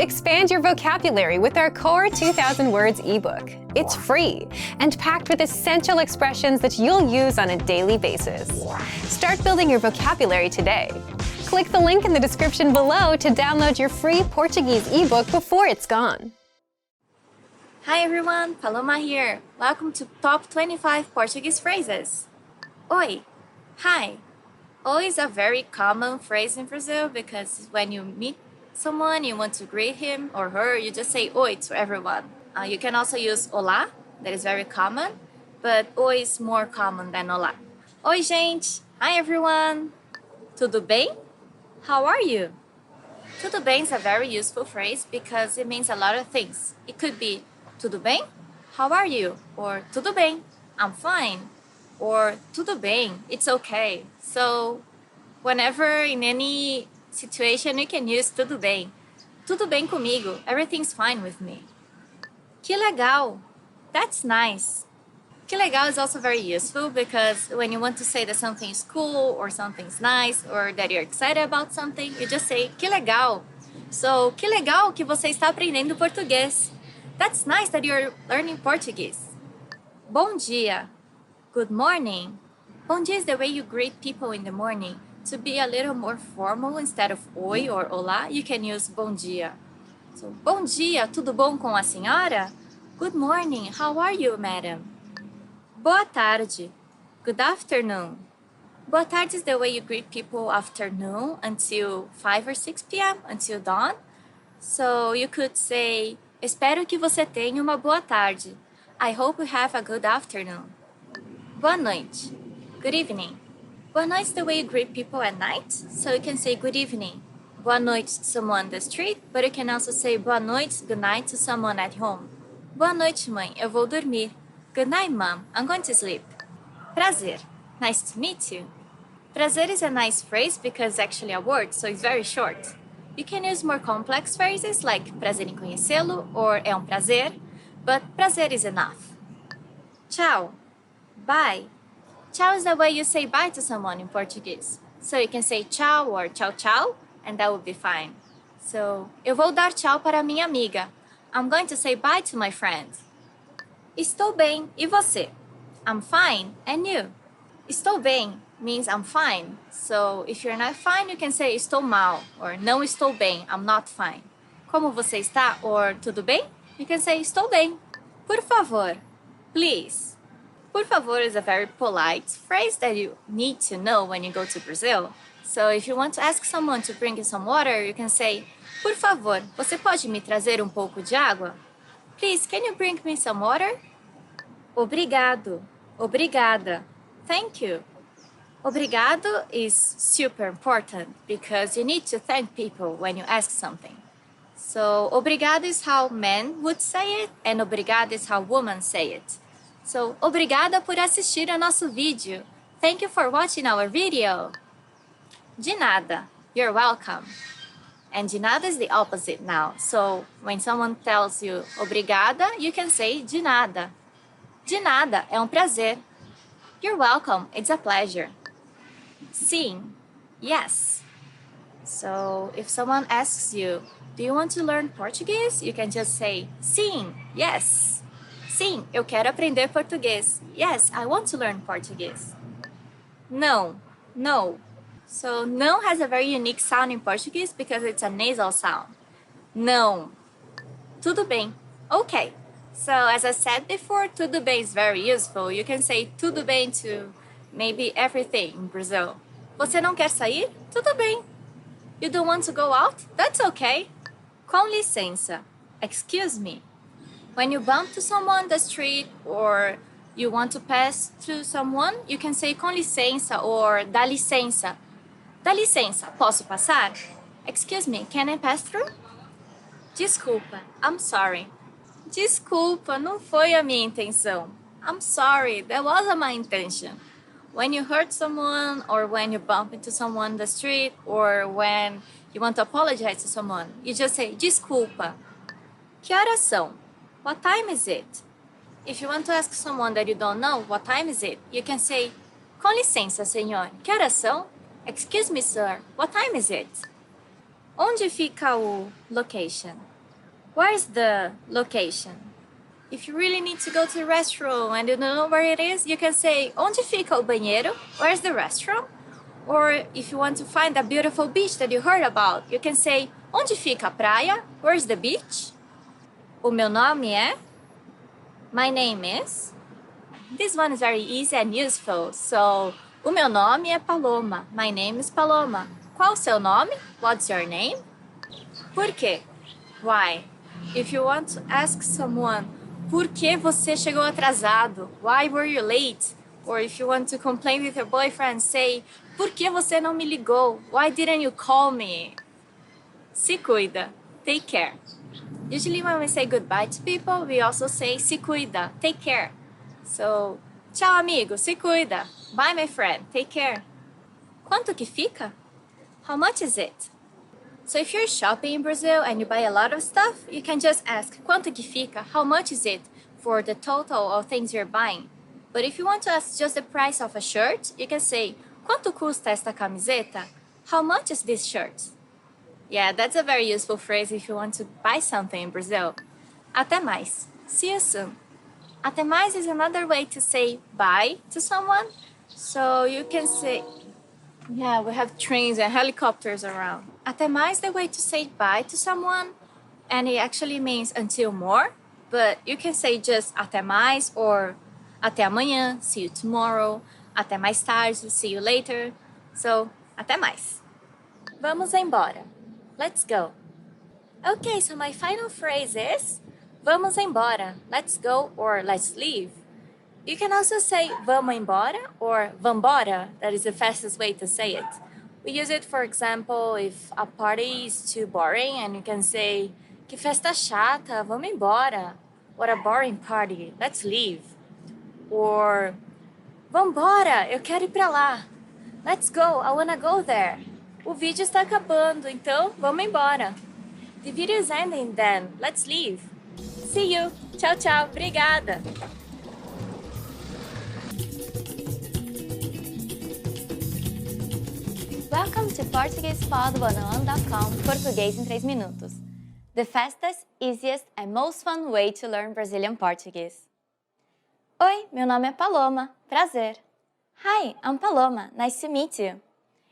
Expand your vocabulary with our Core 2000 Words ebook. It's free and packed with essential expressions that you'll use on a daily basis. Start building your vocabulary today. Click the link in the description below to download your free Portuguese ebook before it's gone. Hi everyone, Paloma here. Welcome to Top 25 Portuguese Phrases. Oi, hi. Oi is a very common phrase in Brazil because when you meet someone, you want to greet him or her, you just say oi to everyone. You can also use olá, that is very common, but oi is more common than olá. Oi, gente. Hi everyone. Tudo bem? How are you? Tudo bem is a very useful phrase because it means a lot of things. It could be tudo bem? How are you? Or tudo bem? I'm fine. Or tudo bem? It's okay. So whenever in any situation you can use tudo bem. Tudo bem comigo. Everything's fine with me. Que legal. That's nice. Que legal is also very useful because when you want to say that something is cool or something's nice or that you're excited about something, you just say que legal. So, que legal que você está aprendendo português. That's nice that you're learning Portuguese. Bom dia. Good morning. Bom dia is the way you greet people in the morning. To be a little more formal, instead of oi or olá, you can use bom dia. So, bom dia, tudo bom com a senhora? Good morning, how are you, madam? Boa tarde. Good afternoon. Boa tarde is the way you greet people afternoon until 5 or 6 p.m., until dawn. So you could say, espero que você tenha uma boa tarde. I hope you have a good afternoon. Boa noite. Good evening. Boa noite is the way you greet people at night. So you can say good evening. Boa noite to someone on the street, but you can also say boa noite, good night to someone at home. Boa noite, mãe. Eu vou dormir. Good night, Mom. I'm going to sleep. Prazer. Nice to meet you. Prazer is a nice phrase because it's actually a word, so it's very short. You can use more complex phrases like prazer em conhecê-lo or é um prazer, but prazer is enough. Tchau. Bye. Tchau is the way you say bye to someone in Portuguese. So you can say tchau or tchau tchau, and that would be fine. So, eu vou dar tchau para minha amiga. I'm going to say bye to my friend. Estou bem, e você? I'm fine, and you? Estou bem means I'm fine. So, if you're not fine, you can say estou mal, or não estou bem, I'm not fine. Como você está, or tudo bem? You can say estou bem. Por favor, please. Por favor is a very polite phrase that you need to know when you go to Brazil. So, if you want to ask someone to bring you some water, you can say, por favor, você pode me trazer pouco de água? Please, can you bring me some water? Obrigado. Obrigada. Thank you. Obrigado is super important because you need to thank people when you ask something. So, obrigado is how men would say it, and obrigada is how women say it. So, obrigada por assistir ao nosso vídeo. Thank you for watching our video. De nada. You're welcome. And de nada is the opposite now. So, when someone tells you obrigada, you can say de nada. De nada, é um prazer. You're welcome, it's a pleasure. Sim, yes. So, if someone asks you, do you want to learn Portuguese? You can just say, sim, yes. Sim, eu quero aprender português. Yes, I want to learn Portuguese. Não, no. So, não has a very unique sound in Portuguese because it's a nasal sound. Não. Tudo bem. Okay. So, as I said before, tudo bem is very useful. You can say tudo bem to maybe everything in Brazil. Você não quer sair? Tudo bem. You don't want to go out? That's okay. Com licença. Excuse me. When you bump to someone on the street or you want to pass through someone, you can say com licença or dá licença. Dá licença, posso passar? Excuse me, can I pass through? Desculpa, I'm sorry. Desculpa, não foi a minha intenção. I'm sorry, that wasn't my intention. When you hurt someone or when you bump into someone on the street or when you want to apologize to someone, you just say desculpa. Que horas são? What time is it? If you want to ask someone that you don't know what time is it, you can say com licença, senhor. Que horas são? Excuse me, sir. What time is it? Onde fica o location? Where's the location? If you really need to go to the restroom and you don't know where it is, you can say, onde fica o banheiro? Where's the restroom? Or if you want to find a beautiful beach that you heard about, you can say, onde fica a praia? Where's the beach? O meu nome é? My name is? This one is very easy and useful. So, o meu nome é Paloma. My name is Paloma. Qual o seu nome? What's your name? Por quê? Why? If you want to ask someone, por que você chegou atrasado? Why were you late? Or if you want to complain with your boyfriend, say, por que você não me ligou? Why didn't you call me? Se cuida. Take care. Usually when we say goodbye to people, we also say se cuida. Take care. So, tchau amigo, se cuida. Bye my friend, take care. Quanto que fica? How much is it? So if you're shopping in Brazil and you buy a lot of stuff, you can just ask quanto que fica? How much is it for the total of things you're buying? But if you want to ask just the price of a shirt, you can say quanto custa esta camiseta? How much is this shirt? Yeah, that's a very useful phrase if you want to buy something in Brazil. Até mais. See you soon. Até mais is another way to say bye to someone. So you can say, yeah, we have trains and helicopters around. Até mais is the way to say bye to someone, and it actually means until more, but you can say just até mais or até amanhã, see you tomorrow, até mais tarde, see you later. So, até mais. Vamos embora. Let's go. Okay, so my final phrase is vamos embora, let's go or let's leave. You can also say vamos embora or vambora. That is the fastest way to say it. We use it, for example, if a party is too boring and you can say que festa chata, vamos embora. What a boring party, let's leave. Or vambora, eu quero ir pra lá. Let's go, I wanna go there. O vídeo está acabando, então vamos embora. The video is ending then, let's leave. See you. Tchau, tchau. Obrigada. Welcome to PortuguesePod101.com Português em 3 minutos. The fastest, easiest and most fun way to learn Brazilian Portuguese. Oi, meu nome é Paloma. Prazer. Hi, I'm Paloma. Nice to meet you.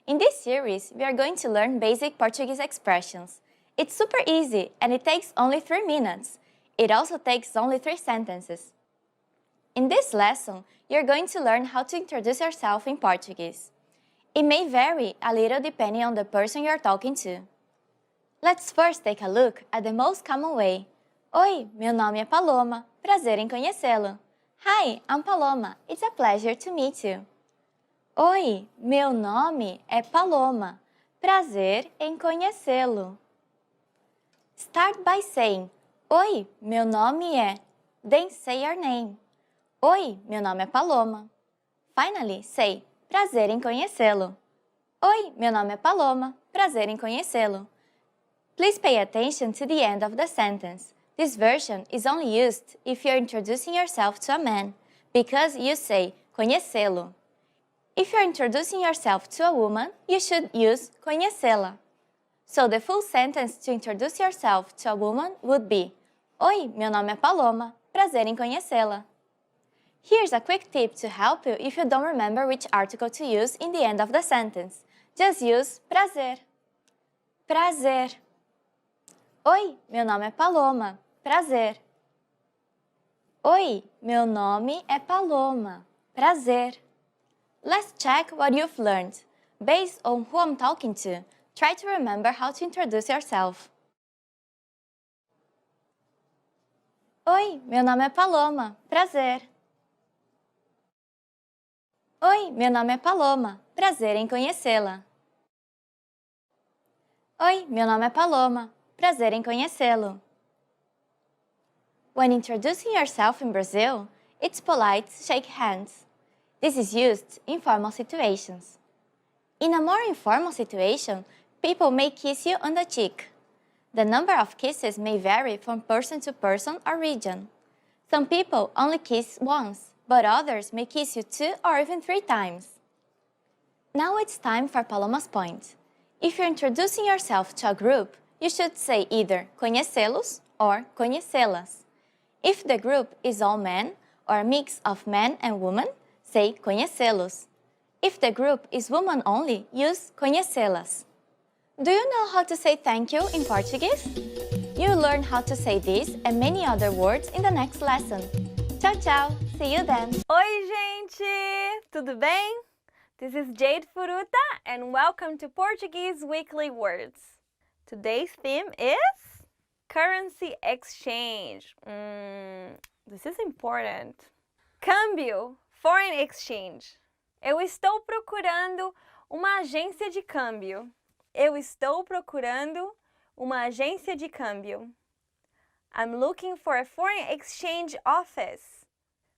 In this series, we are going to learn basic Portuguese expressions. It's super easy and it takes only 3 minutes. It also takes only 3 sentences. In this lesson, you're going to learn how to introduce yourself in Portuguese. It may vary a little depending on the person you're talking to. Let's first take a look at the most common way. Oi, meu nome é Paloma. Prazer em conhecê-lo. Hi, I'm Paloma. It's a pleasure to meet you. Oi, meu nome é Paloma. Prazer em conhecê-lo. Start by saying, Oi, meu nome é. Then say your name. Oi, meu nome é Paloma. Finally, say, prazer em conhecê-lo. Oi, meu nome é Paloma. Prazer em conhecê-lo. Please pay attention to the end of the sentence. This version is only used if you're introducing yourself to a man, because you say conhecê-lo. If you're introducing yourself to a woman, you should use conhecê-la. So the full sentence to introduce yourself to a woman would be Oi, meu nome é Paloma. Prazer em conhecê-la. Here's a quick tip to help you if you don't remember which article to use in the end of the sentence. Just use prazer. Prazer. Oi, meu nome é Paloma. Prazer. Oi, meu nome é Paloma. Prazer. Let's check what you've learned. Based on who I'm talking to, try to remember how to introduce yourself. Oi, meu nome é Paloma. Prazer. Oi, meu nome é Paloma. Prazer em conhecê-la. Oi, meu nome é Paloma. Prazer em conhecê-lo. When introducing yourself in Brazil, it's polite to shake hands. This is used in formal situations. In a more informal situation, people may kiss you on the cheek. The number of kisses may vary from person to person or region. Some people only kiss once, but others may kiss you 2 or even 3 times. Now it's time for Paloma's point. If you're introducing yourself to a group, you should say either conhecê-los or conhecê-las. If the group is all men or a mix of men and women, say conhecê-los. If the group is woman only, use conhecê-las. Do you know how to say thank you in Portuguese? You'll learn how to say this and many other words in the next lesson. Tchau, tchau! See you then! Oi, gente! Tudo bem? This is Jade Furuta and welcome to Portuguese Weekly Words. Today's theme is currency exchange. This is important. Câmbio, foreign exchange. Eu estou procurando uma agência de câmbio. Eu estou procurando uma agência de câmbio. I'm looking for a foreign exchange office.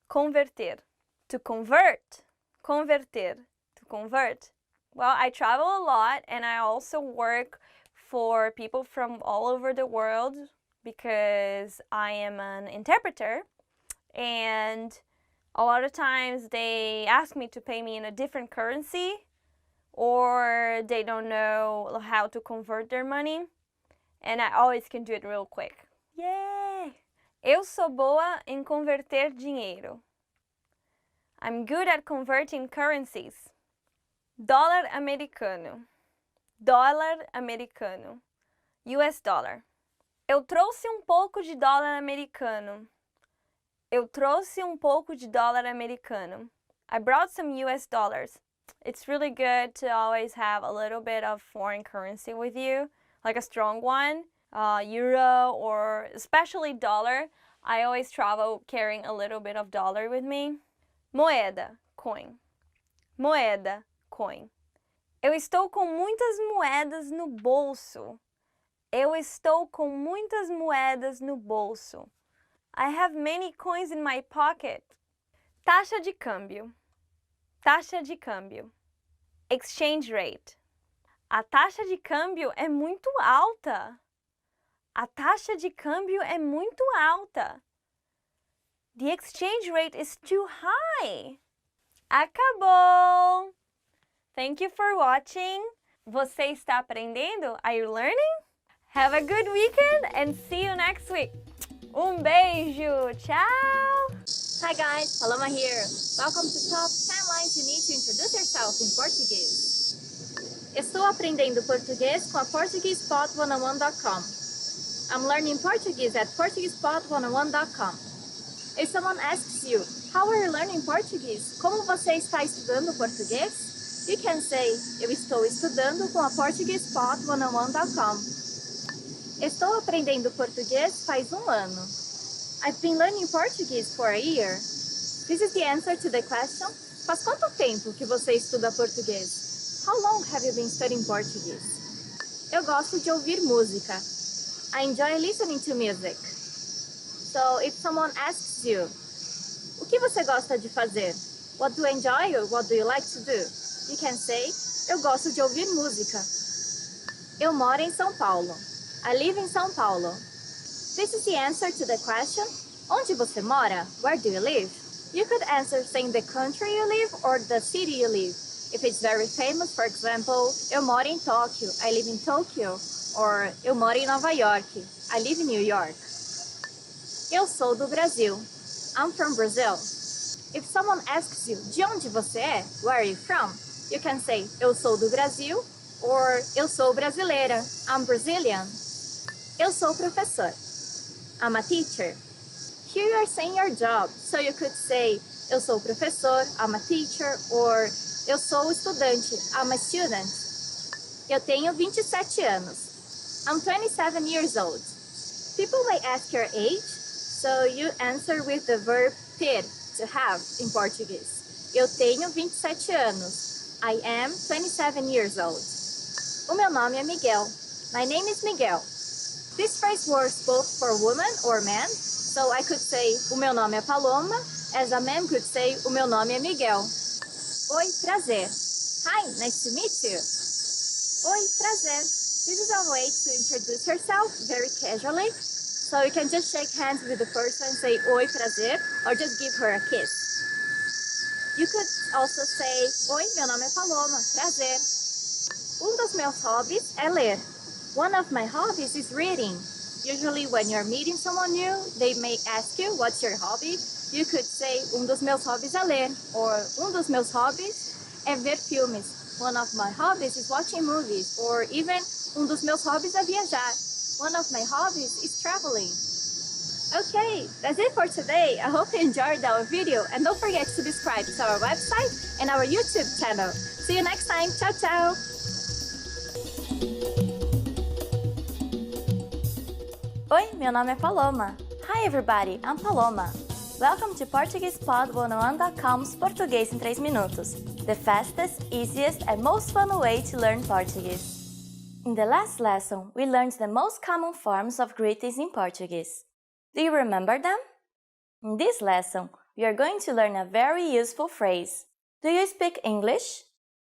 Converter. To convert. Converter. To convert. Well, I travel a lot and I also work for people from all over the world because I am an interpreter, and a lot of times they ask me to pay me in a different currency or they don't know how to convert their money, and I always can do it real quick. Yay! Eu sou boa em converter dinheiro. I'm good at converting currencies. Dólar americano. Dólar americano. US dollar. Eu trouxe um pouco de dólar americano. Eu trouxe um pouco de dólar americano. I brought some US dollars. It's really good to always have a little bit of foreign currency with you, like a strong one, euro or especially dollar. I always travel carrying a little bit of dollar with me. Moeda, coin. Moeda, coin. Eu estou com muitas moedas no bolso. Eu estou com muitas moedas no bolso. I have many coins in my pocket. Taxa de câmbio. Taxa de câmbio. Exchange rate. A taxa de câmbio é muito alta. A taxa de câmbio é muito alta. The exchange rate is too high. Acabou! Thank you for watching. Você está aprendendo? Are you learning? Have a good weekend and see you next week. Beijo! Tchau! Hi guys, Paloma here. Welcome to Top 10 Lines You Need to Introduce Yourself in Portuguese. Estou aprendendo português com a PortuguesePod101.com. I'm learning Portuguese at PortuguesePod101.com. If someone asks you, how are you learning Portuguese? Como você está estudando português? You can say, eu estou estudando com a PortuguesePod101.com. Estou aprendendo português faz um ano. I've been learning Portuguese for a year. This is the answer to the question. Faz quanto tempo que você estuda português? How long have you been studying Portuguese? Eu gosto de ouvir música. I enjoy listening to music. So if someone asks you, o que você gosta de fazer? What do you enjoy or what do you like to do? You can say, eu gosto de ouvir música. Eu moro em São Paulo. I live in São Paulo. This is the answer to the question, onde você mora? Where do you live? You could answer saying the country you live or the city you live. If it's very famous, for example, eu moro em Tóquio. I live in Tokyo. Or eu moro em Nova York. I live in New York. Eu sou do Brasil. I'm from Brazil. If someone asks you, de onde você é? Where are you from? You can say, eu sou do Brasil, or eu sou brasileira. I'm Brazilian. Eu sou professor. I'm a teacher. Here you are saying your job, so you could say, eu sou professor, I'm a teacher, or eu sou estudante, I'm a student. Eu tenho 27 anos. I'm 27 years old. People may ask your age, so you answer with the verb ter, to have, in Portuguese. Eu tenho 27 anos. I am 27 years old. O meu nome é Miguel. My name is Miguel. This phrase works both for woman or man, so I could say, o meu nome é Paloma, as a man could say, o meu nome é Miguel. Oi, prazer. Hi, nice to meet you. Oi, prazer. This is a way to introduce yourself very casually, so you can just shake hands with the person and say, oi, prazer, or just give her a kiss. You could also say, oi, meu nome é Paloma, prazer. Dos meus hobbies é ler. One of my hobbies is reading. Usually when you're meeting someone new, they may ask you, what's your hobby? You could say, dos meus hobbies é ler, or dos meus hobbies é ver filmes. One of my hobbies is watching movies, or even dos meus hobbies é viajar. One of my hobbies is traveling. Okay, that's it for today. I hope you enjoyed our video, and don't forget to subscribe to our website and our YouTube channel. See you next time. Ciao, ciao! Oi, meu nome é Paloma. Hi everybody, I'm Paloma. Welcome to PortuguesePod101.com's Português em 3 minutos, the fastest, easiest, and most fun way to learn Portuguese. In the last lesson, we learned the most common forms of greetings in Portuguese. Do you remember them? In this lesson, we are going to learn a very useful phrase. Do you speak English?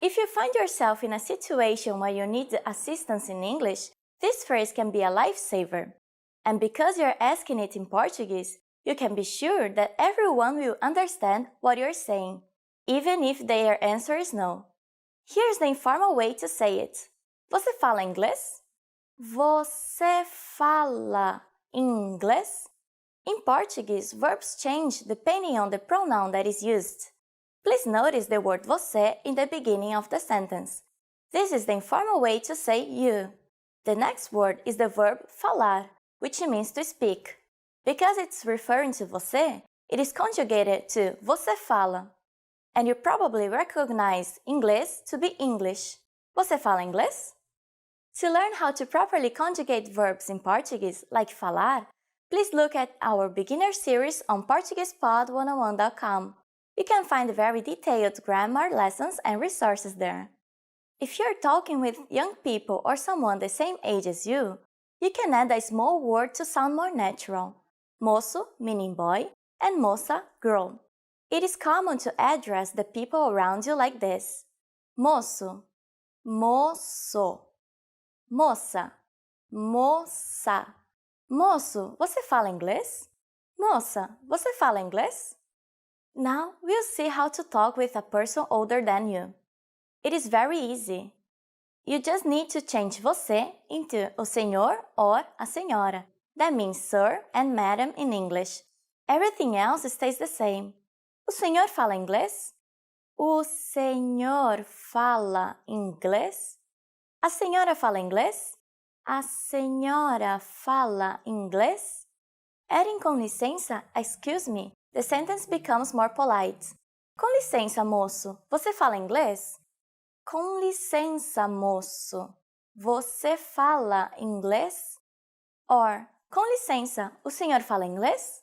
If you find yourself in a situation where you need assistance in English, this phrase can be a lifesaver. And because you're asking it in Portuguese, you can be sure that everyone will understand what you're saying, even if their answer is no. Here's the informal way to say it. Você fala inglês? Você fala inglês? In Portuguese, verbs change depending on the pronoun that is used. Please notice the word você in the beginning of the sentence. This is the informal way to say you. The next word is the verb falar, which means to speak. Because it's referring to você, it is conjugated to você fala. And you probably recognize inglês to be English. Você fala inglês? To learn how to properly conjugate verbs in Portuguese, like falar, please look at our beginner series on PortuguesePod101.com. You can find very detailed grammar lessons and resources there. If you're talking with young people or someone the same age as you can add a small word to sound more natural. Moço, meaning boy, and moça, girl. It is common to address the people around you like this. Moço, moço. Moça, moça. Moço, você fala inglês? Moça, você fala inglês? Now we'll see how to talk with a person older than you. It is very easy. You just need to change você into o senhor or a senhora. That means sir and madam in English. Everything else stays the same. O senhor fala inglês? O senhor fala inglês? A senhora fala inglês? A senhora fala inglês? Adding com licença, excuse me, the sentence becomes more polite. Com licença, moço, você fala inglês? Com licença, moço, você fala inglês? Or, com licença, o senhor fala inglês?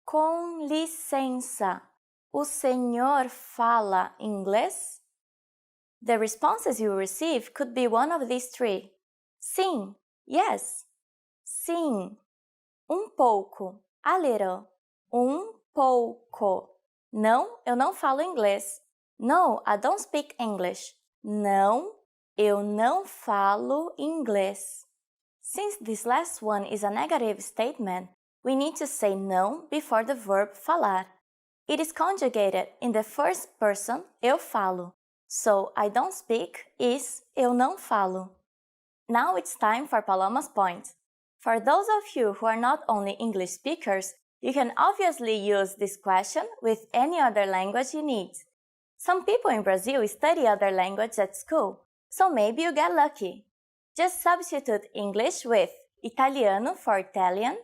Com licença, o senhor fala inglês? The responses you receive could be one of these three. Sim, yes. Sim. Pouco, a little. Pouco. Não, eu não falo inglês. No, I don't speak English. Não, eu não falo inglês. Since this last one is a negative statement, we need to say não before the verb falar. It is conjugated in the first person, eu falo. So, I don't speak is eu não falo. Now it's time for Paloma's point. For those of you who are not only English speakers, you can obviously use this question with any other language you need. Some people in Brazil study other languages at school, so maybe you get lucky. Just substitute English with Italiano for Italian,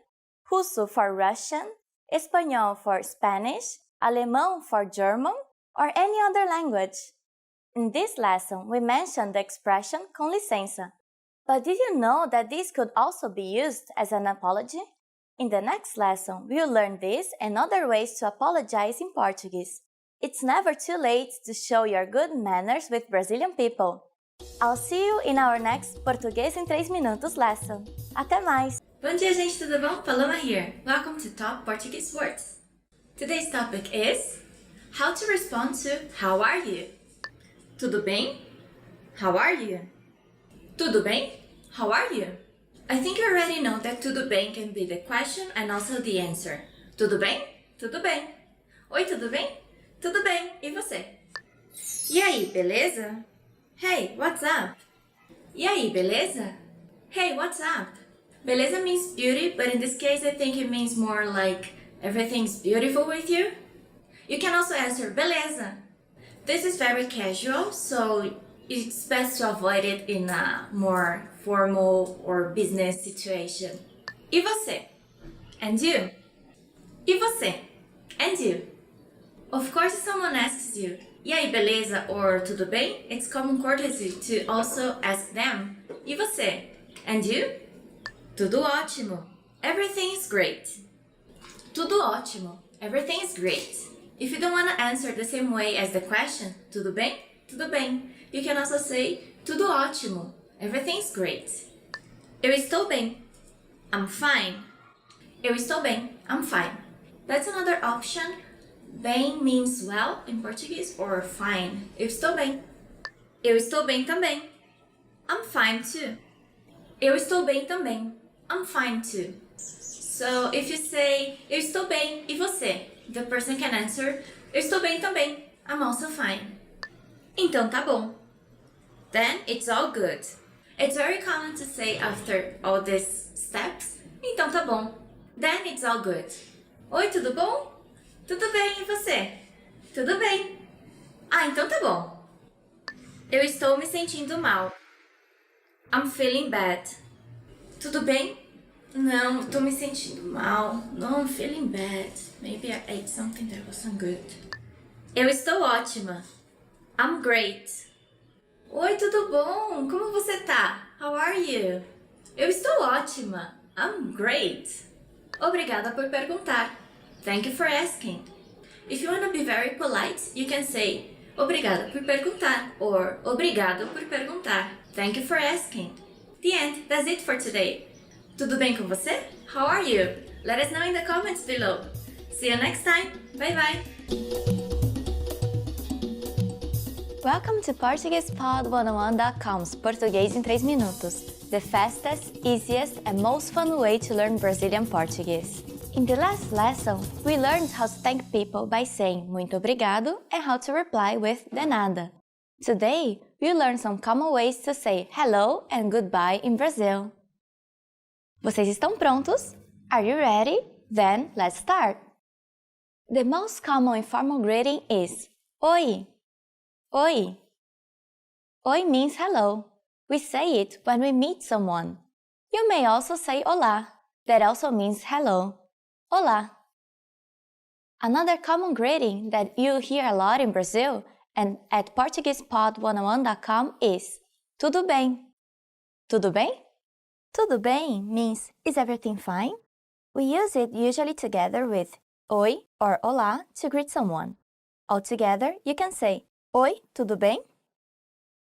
Russo for Russian, Espanhol for Spanish, Alemão for German, or any other language. In this lesson, we mentioned the expression com licença. But did you know that this could also be used as an apology? In the next lesson, we'll learn this and other ways to apologize in Portuguese. It's never too late to show your good manners with Brazilian people. I'll see you in our next Português em 3 minutos lesson. Até mais! Bom dia, gente, tudo bom? Paloma here. Welcome to Top Portuguese Words. Today's topic is how to respond to how are you? Tudo bem? How are you? Tudo bem? How are you? I think you already know that tudo bem can be the question and also the answer. Tudo bem? Tudo bem. Oi, tudo bem? Tudo bem. E você? E aí, beleza? Hey, what's up? E aí, beleza? Hey, what's up? Beleza means beauty, but in this case I think it means more like everything's beautiful with you. You can also answer beleza. This is very casual, so it's best to avoid it in a more formal or business situation. E você? And you? E você? And you? Of course, if someone asks you, e aí, beleza? Or tudo bem? It's common courtesy to also ask them, e você? And you? Tudo ótimo. Everything is great. Tudo ótimo. Everything is great. If you don't want to answer the same way as the question, tudo bem? Tudo bem. You can also say, tudo ótimo. Everything is great. Eu estou bem. I'm fine. Eu estou bem. I'm fine. That's another option. Bem means well in Portuguese or fine. Eu estou bem. Eu estou bem também. I'm fine too. Eu estou bem também. I'm fine too. So if you say eu estou bem e você, the person can answer eu estou bem também. I'm also fine. Então tá bom. Then it's all good. It's very common to say after all these steps. Então tá bom. Then it's all good. Oi, tudo bom? Tudo bem, e você? Tudo bem. Ah, então tá bom. Eu estou me sentindo mal. I'm feeling bad. Tudo bem? Não, tô me sentindo mal. No, I'm feeling bad. Maybe I ate something that wasn't good. Eu estou ótima. I'm great. Oi, tudo bom? Como você tá? How are you? Eu estou ótima. I'm great. Obrigada por perguntar. Thank you for asking. If you want to be very polite, you can say obrigada por perguntar or obrigado por perguntar. Thank you for asking. The end. That's it for today. Tudo bem com você? How are you? Let us know in the comments below. See you next time. Bye bye. Welcome to PortuguesePod101.com's Português em 3 minutos, the fastest, easiest, and most fun way to learn Brazilian Portuguese. In the last lesson, we learned how to thank people by saying muito obrigado and how to reply with de nada. Today, we'll learn some common ways to say hello and goodbye in Brazil. Vocês estão prontos? Are you ready? Then let's start. The most common informal greeting is oi. Oi. Oi means hello. We say it when we meet someone. You may also say olá. That also means hello. Olá. Another common greeting that you hear a lot in Brazil and at PortuguesePod101.com is tudo bem. Tudo bem? Tudo bem means is everything fine? We use it usually together with oi or olá to greet someone. Altogether, you can say oi, tudo bem?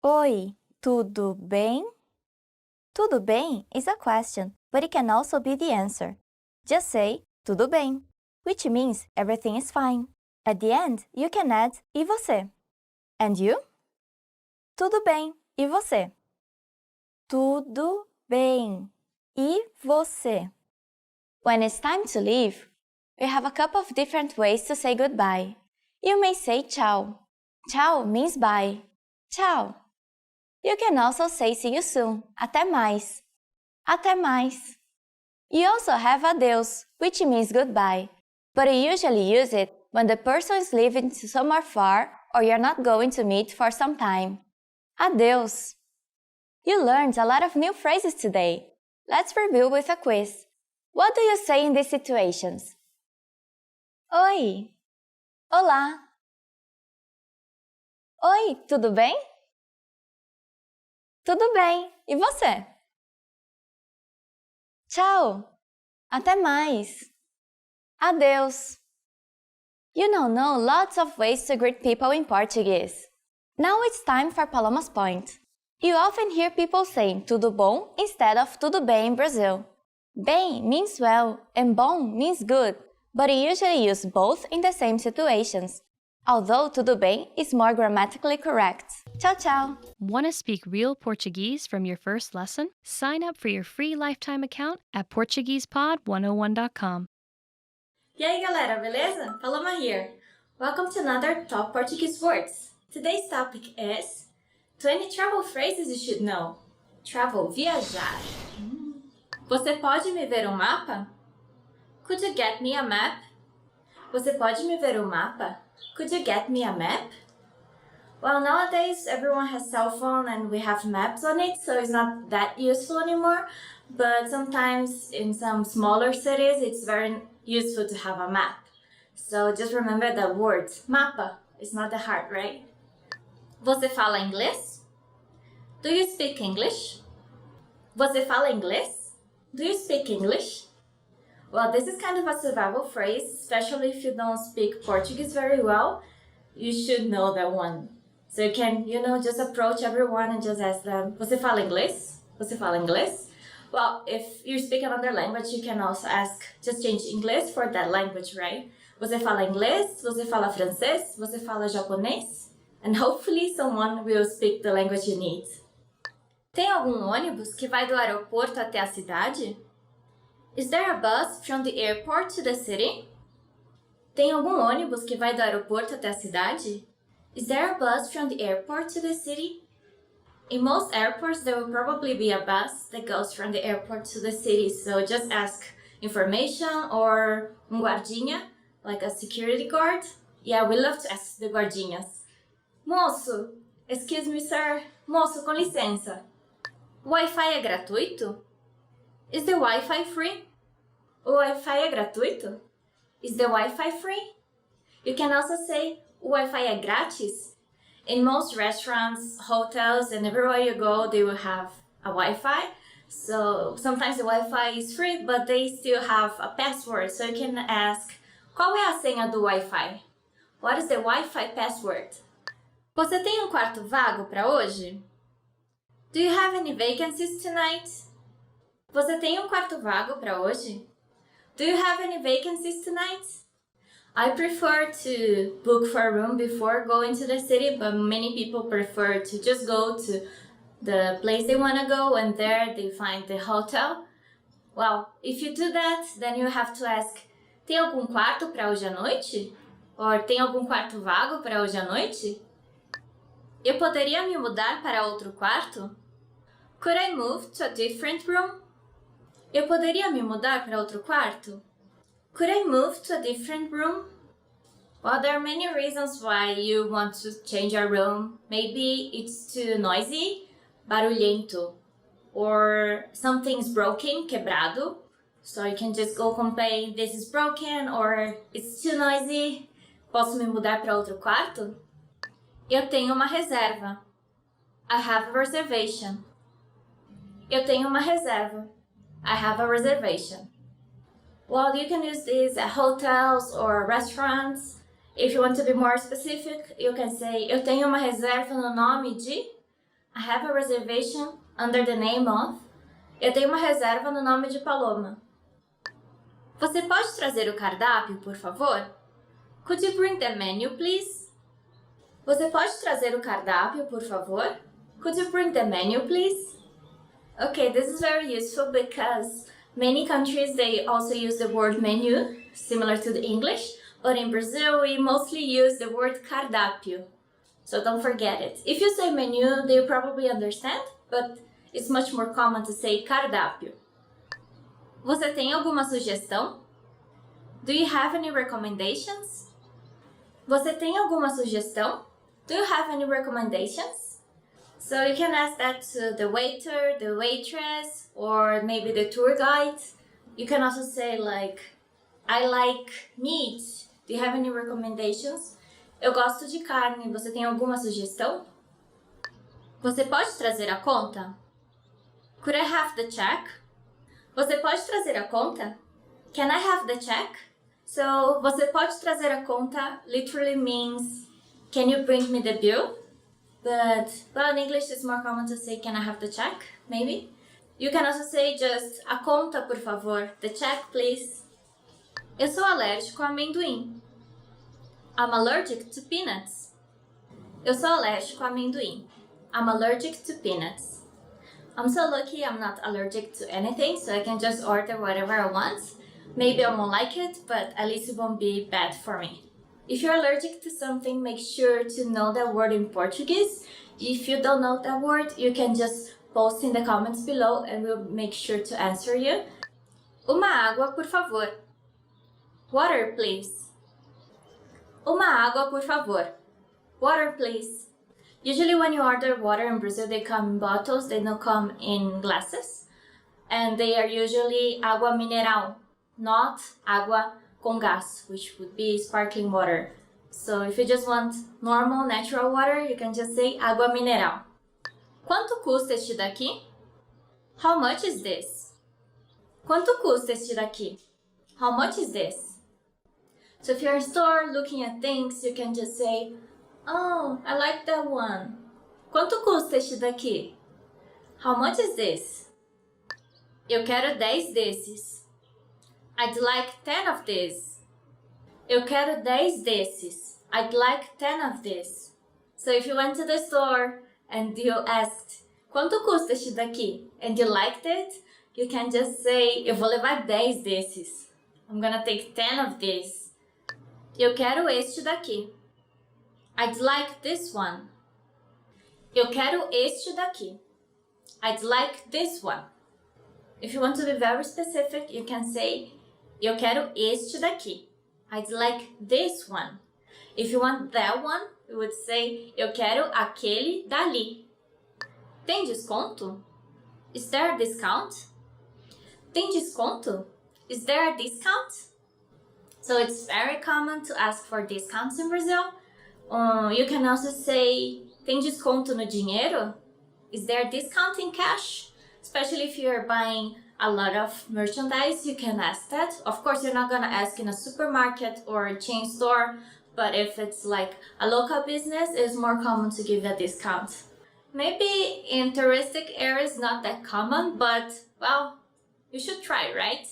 Oi, tudo bem? Tudo bem is a question, but it can also be the answer. Just say tudo bem, which means everything is fine. At the end, you can add e você. And you? Tudo bem, e você? Tudo bem, e você? When it's time to leave, we have a couple of different ways to say goodbye. You may say tchau. Tchau means bye. Tchau. You can also say see you soon. Até mais. Até mais. You also have adeus, which means goodbye, but you usually use it when the person is leaving to somewhere far or you're not going to meet for some time. Adeus. You learned a lot of new phrases today. Let's review with a quiz. What do you say in these situations? Oi. Olá. Oi, tudo bem? Tudo bem. E você? Tchau. Até mais. Adeus. You now know lots of ways to greet people in Portuguese. Now it's time for Paloma's point. You often hear people saying tudo bom instead of tudo bem in Brazil. Bem means well and bom means good, but you usually use both in the same situations. Although tudo bem is more grammatically correct. Tchau, tchau! Want to speak real Portuguese from your first lesson? Sign up for your free lifetime account at PortuguesePod101.com. E aí galera, beleza? Paloma here. Welcome to another Top Portuguese Words. Today's topic is 20 travel phrases you should know. Travel, viajar. Você pode me ver um mapa? Could you get me a map? Você pode me ver um mapa? Could you get me a map? Well, nowadays everyone has cell phone and we have maps on it, so it's not that useful anymore. But sometimes in some smaller cities, it's very useful to have a map. So just remember the word mapa. It's not that hard, right? Você fala inglês? Do you speak English? Você fala inglês? Do you speak English? Well, this is kind of a survival phrase, especially if you don't speak Portuguese very well. You should know that one. So you can, just approach everyone and just ask them, você fala inglês? Você fala inglês? Well, if you speak another language, you can also ask, just change English for that language, right? Você fala inglês? Você fala francês? Você fala japonês? And hopefully someone will speak the language you need. Tem algum ônibus que vai do aeroporto até a cidade? Is there a bus from the airport to the city? Tem algum ônibus que vai do aeroporto até a cidade? Is there a bus from the airport to the city? In most airports, there will probably be a bus that goes from the airport to the city, so just ask information or guardinha, like a security guard. Yeah, we love to ask the guardinhas. Moço, excuse me, sir. Moço, com licença. O Wi-Fi é gratuito? Is the Wi-Fi free? O Wi-Fi é gratuito? Is the Wi-Fi free? You can also say, o Wi-Fi é grátis? In most restaurants, hotels, and everywhere you go, they will have a Wi-Fi. So sometimes the Wi-Fi is free, but they still have a password. So you can ask, qual é a senha do Wi-Fi? What is the Wi-Fi password? Você tem quarto vago para hoje? Do you have any vacancies tonight? Você tem quarto vago para hoje? Do you have any vacancies tonight? I prefer to book for a room before going to the city, but many people prefer to just go to the place they want to go and there they find the hotel. Well, if you do that, then you have to ask, tem algum quarto para hoje à noite? Or tem algum quarto vago para hoje à noite? Eu poderia me mudar para outro quarto? Could I move to a different room? Eu poderia me mudar para outro quarto? Could I move to a different room? Well, there are many reasons why you want to change your room. Maybe it's too noisy, barulhento, or something's broken, quebrado. So you can just go complain, this is broken, or it's too noisy. Posso me mudar para outro quarto? Eu tenho uma reserva. I have a reservation. Eu tenho uma reserva. I have a reservation. Well, you can use this at hotels or restaurants. If you want to be more specific, you can say, eu tenho uma reserva no nome de. I have a reservation under the name of. Eu tenho uma reserva no nome de Paloma. Você pode trazer o cardápio, por favor? Could you bring the menu, please? Você pode trazer o cardápio, por favor? Could you bring the menu, please? Okay, this is very useful because many countries, they also use the word menu, similar to the English, but in Brazil, we mostly use the word cardápio. So don't forget it. If you say menu, they probably understand, but it's much more common to say cardápio. Você tem alguma sugestão? Do you have any recommendations? Você tem alguma sugestão? Do you have any recommendations? So you can ask that to the waiter, the waitress, or maybe the tour guide. You can also say like, I like meat. Do you have any recommendations? Eu gosto de carne. Você tem alguma sugestão? Você pode trazer a conta? Could I have the check? Você pode trazer a conta? Can I have the check? So, você pode trazer a conta literally means, can you bring me the bill? But, well, in English it's more common to say, can I have the check? Maybe. You can also say just, a conta, por favor. The check, please. Eu sou alérgico a amendoim. I'm allergic to peanuts. Eu sou alérgico a amendoim. I'm allergic to peanuts. I'm so lucky I'm not allergic to anything, so I can just order whatever I want. Maybe I won't like it, but at least it won't be bad for me. If you're allergic to something, make sure to know that word in Portuguese. If you don't know that word, you can just post in the comments below and we'll make sure to answer you. Uma água, por favor. Water, please. Uma água, por favor. Water, please. Usually when you order water in Brazil, they come in bottles, they don't come in glasses. And they are usually água mineral, not água com gás, which would be sparkling water. So if you just want normal, natural water, you can just say água mineral. Quanto custa este daqui? How much is this? Quanto custa este daqui? How much is this? So if you're in a store looking at things, you can just say, oh, I like that one. Quanto custa este daqui? How much is this? Eu quero 10 desses. I'd like 10 of this. Eu quero 10 desses. I'd like 10 of this. So if you went to the store and you asked, quanto custa este daqui? And you liked it, you can just say, eu vou levar 10 desses. I'm gonna take 10 of this. Eu quero este daqui. I'd like this one. Eu quero este daqui. I'd like this one. If you want to be very specific, you can say, eu quero este daqui. I'd like this one. If you want that one, you would say, eu quero aquele dali. Tem desconto? Is there a discount? Tem desconto? Is there a discount? So it's very common to ask for discounts in Brazil. You can also say, tem desconto no dinheiro? Is there a discount in cash? Especially if you're buying a lot of merchandise, you can ask that. Of course, you're not gonna ask in a supermarket or a chain store, but if it's like a local business, it's more common to give a discount. Maybe in touristic areas, not that common, but, well, you should try, right?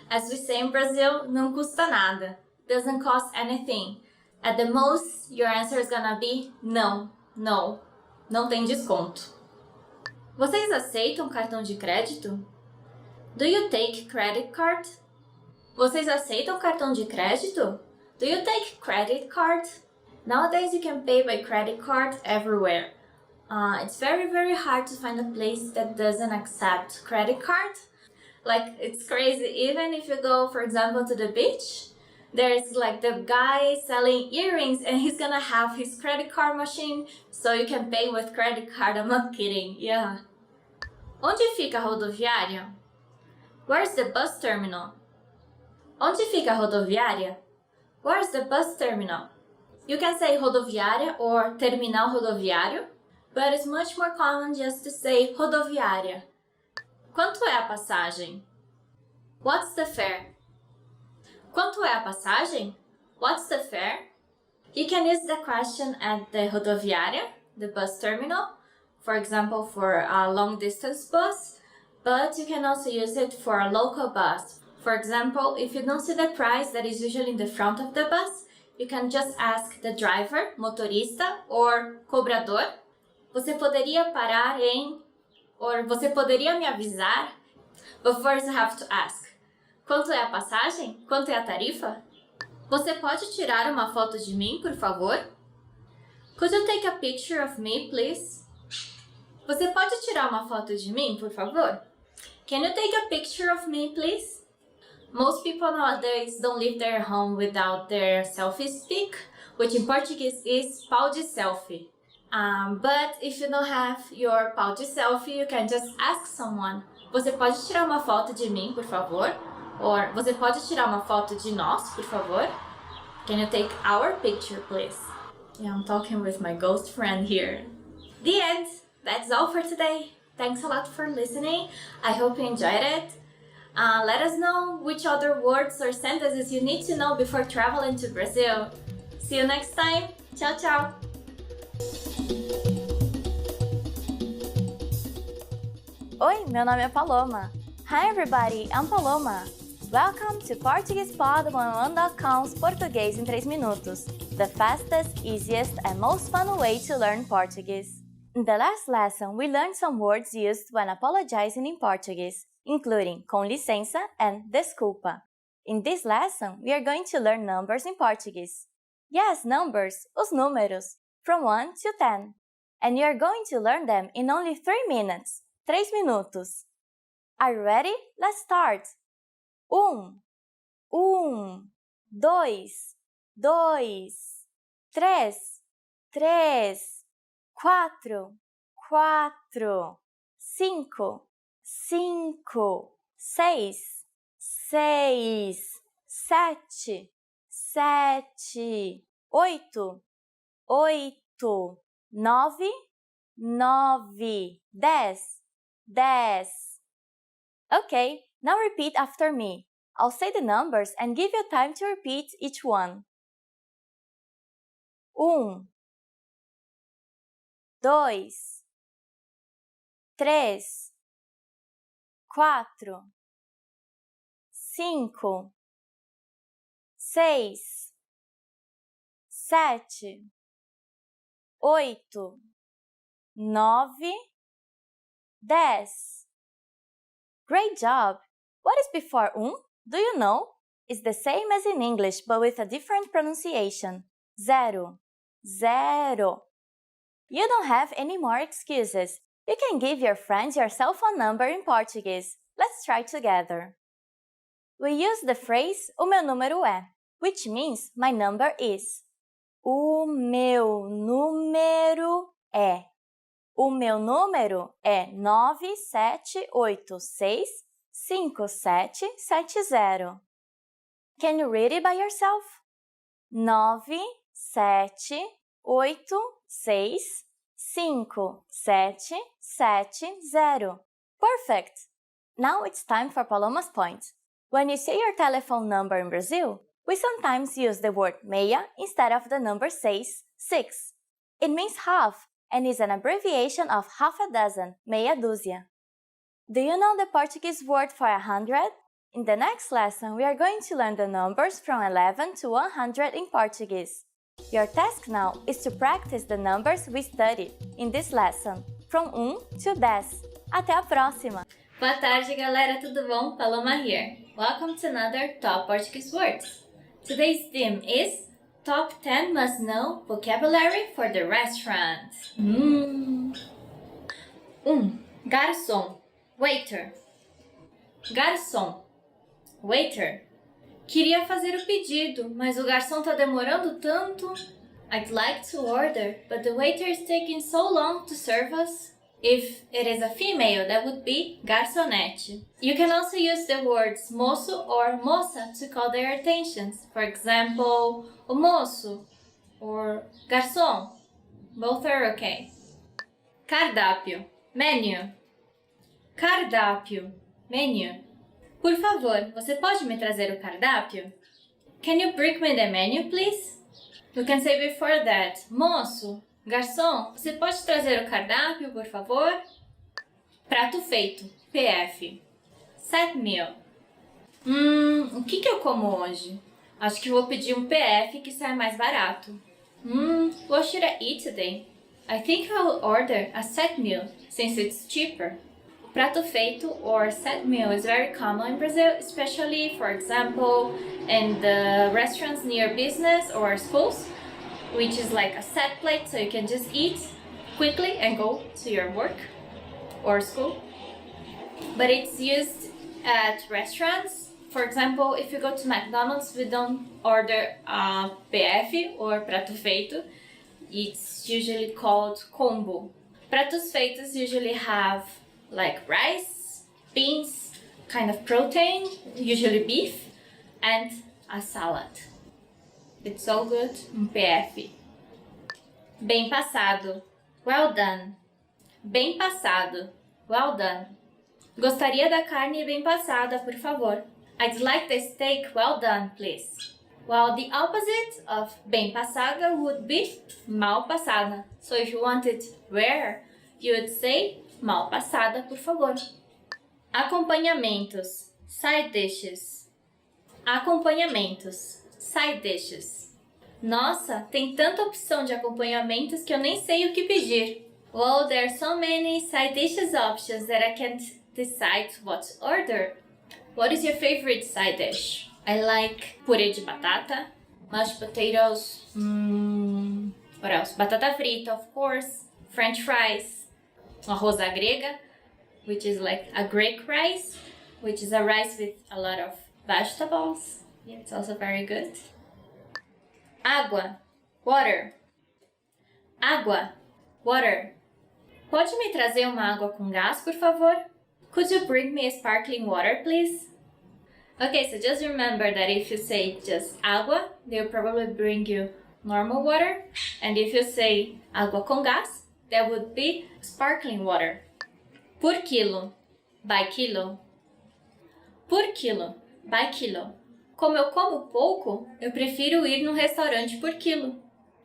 As we say in Brazil, não custa nada. Doesn't cost anything. At the most, your answer is gonna be não, no. Não tem desconto. Vocês aceitam cartão de crédito? Do you take credit card? Vocês aceitam cartão de crédito? Do you take credit card? Nowadays you can pay by credit card everywhere. It's very hard to find a place that doesn't accept credit card. Like, it's crazy. Even if you go, for example, to the beach, there's like the guy selling earrings and he's gonna have his credit card machine so you can pay with credit card. I'm not kidding, yeah. Onde fica a rodoviária? Where's the bus terminal? Onde fica a rodoviária? Where's the bus terminal? You can say rodoviária or terminal rodoviário, but it's much more common just to say rodoviária. Quanto é a passagem? What's the fare? Quanto é a passagem? What's the fare? You can use the question at the rodoviária, the bus terminal, for example, for a long-distance bus, but you can also use it for a local bus. For example, if you don't see the price that is usually in the front of the bus, you can just ask the driver, motorista, or cobrador, você poderia parar em, or você poderia me avisar? But first you have to ask, quanto é a passagem? Quanto é a tarifa? Você pode tirar uma foto de mim, por favor? Could you take a picture of me, please? Você pode tirar uma foto de mim, por favor? Can you take a picture of me, please? Most people nowadays don't leave their home without their selfie stick, which in Portuguese is pau de selfie. But if you don't have your pau de selfie, you can just ask someone, você pode tirar uma foto de mim, por favor? Or, você pode tirar uma foto de nós, por favor? Can you take our picture, please? Yeah, I'm talking with my ghost friend here. The end! That's all for today. Thanks a lot for listening. I hope you enjoyed it. Let us know which other words or sentences you need to know before traveling to Brazil. See you next time. Tchau, tchau! Oi, meu nome é Paloma. Hi everybody, I'm Paloma. Welcome to PortuguesePod101.com's Português em 3 minutos, the fastest, easiest, and most fun way to learn Portuguese. In the last lesson, we learned some words used when apologizing in Portuguese, including com licença and desculpa. In this lesson, we are going to learn numbers in Portuguese. Yes, numbers, os números, from 1 to 10. And you are going to learn them in only 3 minutes. 3 minutos. Are you ready? Let's start! 1, 2, 2, 3, 3, 4, 4, 5, 5, 6, 6, 7, 7, 8, 8, 9, 9, 10, 10. Okay, now repeat after me. I'll say the numbers and give you time to repeat each one. 1, 2, 3, 4, 5, 6, 7, 8, 9, 10. Great job! What is before Do you know? It's the same as in English, but with a different pronunciation. Zero. Zero. You don't have any more excuses. You can give your friends your cell phone number in Portuguese. Let's try together. We use the phrase o meu número é, which means my number is. O meu número é. O meu número é 978657770. Can you read it by yourself? 978657770. Perfect! Now it's time for Paloma's point. When you say your telephone number in Brazil, we sometimes use the word meia instead of the number 6. It means half and is an abbreviation of half a dozen, meia dúzia. Do you know the Portuguese word for 100? In the next lesson, we are going to learn the numbers from 11 to 100 in Portuguese. Your task now is to practice the numbers we studied in this lesson, from 1 to 10. Até a próxima! Boa tarde, galera, tudo bom? Paloma here. Welcome to another Top Portuguese Words. Today's theme is Top 10 Must-Know Vocabulary for the Restaurant. 1. Garçom, waiter. Garçom, waiter. Queria fazer o pedido, mas o garçom tá demorando tanto. I'd like to order, but the waiter is taking so long to serve us. If it is a female, that would be garçonete. You can also use the words moço or moça to call their attentions. For example, o moço or garçom. Both are okay. Cardápio, menu. Cardápio, menu. Por favor, você pode me trazer o cardápio? Can you bring me the menu, please? You can say before that, moço, garçom, você pode trazer o cardápio, por favor? Prato feito, PF. Set meal. O que eu como hoje? Acho que vou pedir um PF que sai mais barato. What should I eat today? I think I'll order a set meal, since it's cheaper. Prato feito or set meal is very common in Brazil, especially, for example, in the restaurants near business or schools, which is like a set plate, so you can just eat quickly and go to your work or school. But it's used at restaurants. For example, if you go to McDonald's, we don't order PF or prato feito. It's usually called combo. Pratos feitos usually have like rice, beans, kind of protein, usually beef, and a salad. It's so good. PF. Bem passado. Well done. Bem passado. Well done. Gostaria da carne bem passada, por favor. I'd like the steak well done, please. Well, the opposite of bem passada would be mal passada. So if you want it rare, you would say mal passada, por favor. Acompanhamentos. Side dishes. Acompanhamentos. Side dishes. Nossa, tem tanta opção de acompanhamentos que eu nem sei o que pedir. Well, there are so many side dishes options that I can't decide what to order. What is your favorite side dish? I like purê de batata, mashed potatoes, what else? Batata frita, of course, French fries, arroz à grega, which is like a Greek rice, which is a rice with a lot of vegetables. Yeah, it's also very good. Água, water. Água, water. Pode me trazer uma água com gás, por favor? Could you bring me a sparkling water, please? Okay, so just remember that if you say just água, they'll probably bring you normal water. And if you say água com gás, that would be sparkling water. Por quilo, by kilo. Por quilo, by kilo. Como eu como pouco, eu prefiro ir num restaurante por quilo.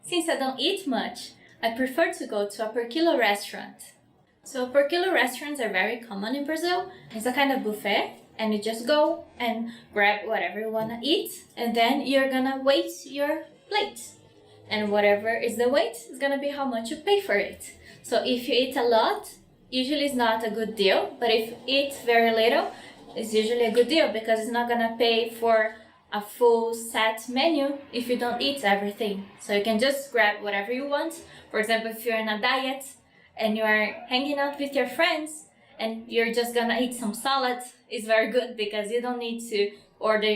Since I don't eat much, I prefer to go to a per kilo restaurant. So per kilo restaurants are very common in Brazil. It's a kind of buffet, and you just go and grab whatever you want to eat, and then you're gonna weight your plate. And whatever is the weight is gonna be how much you pay for it. So if you eat a lot, usually it's not a good deal, but if you eat very little, it's usually a good deal because it's not gonna pay for a full set menu if you don't eat everything. So you can just grab whatever you want. For example, if you're on a diet and you're hanging out with your friends and you're just gonna eat some salad, it's very good because you don't need to order,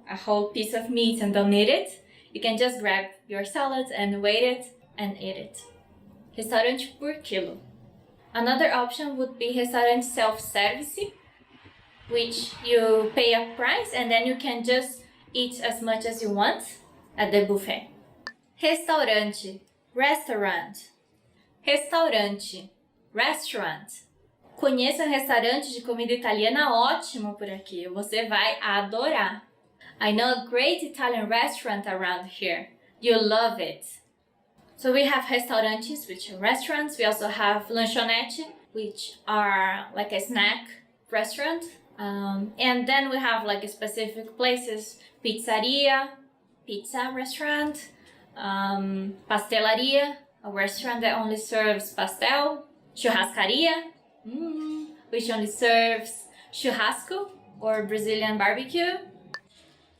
a whole piece of meat and don't eat it. You can just grab your salad and weigh it and eat it. Restaurante por quilo. Another option would be restaurante self-service, which you pay a price and then you can just eat as much as you want at the buffet. Restaurante, restaurant. Restaurante, restaurant. Conheça um restaurante de comida italiana ótimo por aqui. Você vai adorar. I know a great Italian restaurant around here. You'll love it. So we have restaurantes, which are restaurants. We also have lanchonete, which are like a snack restaurant. And then we have like specific places, pizzeria, pizza restaurant, pastelaria, a restaurant that only serves pastel, churrascaria, which only serves churrasco or Brazilian barbecue.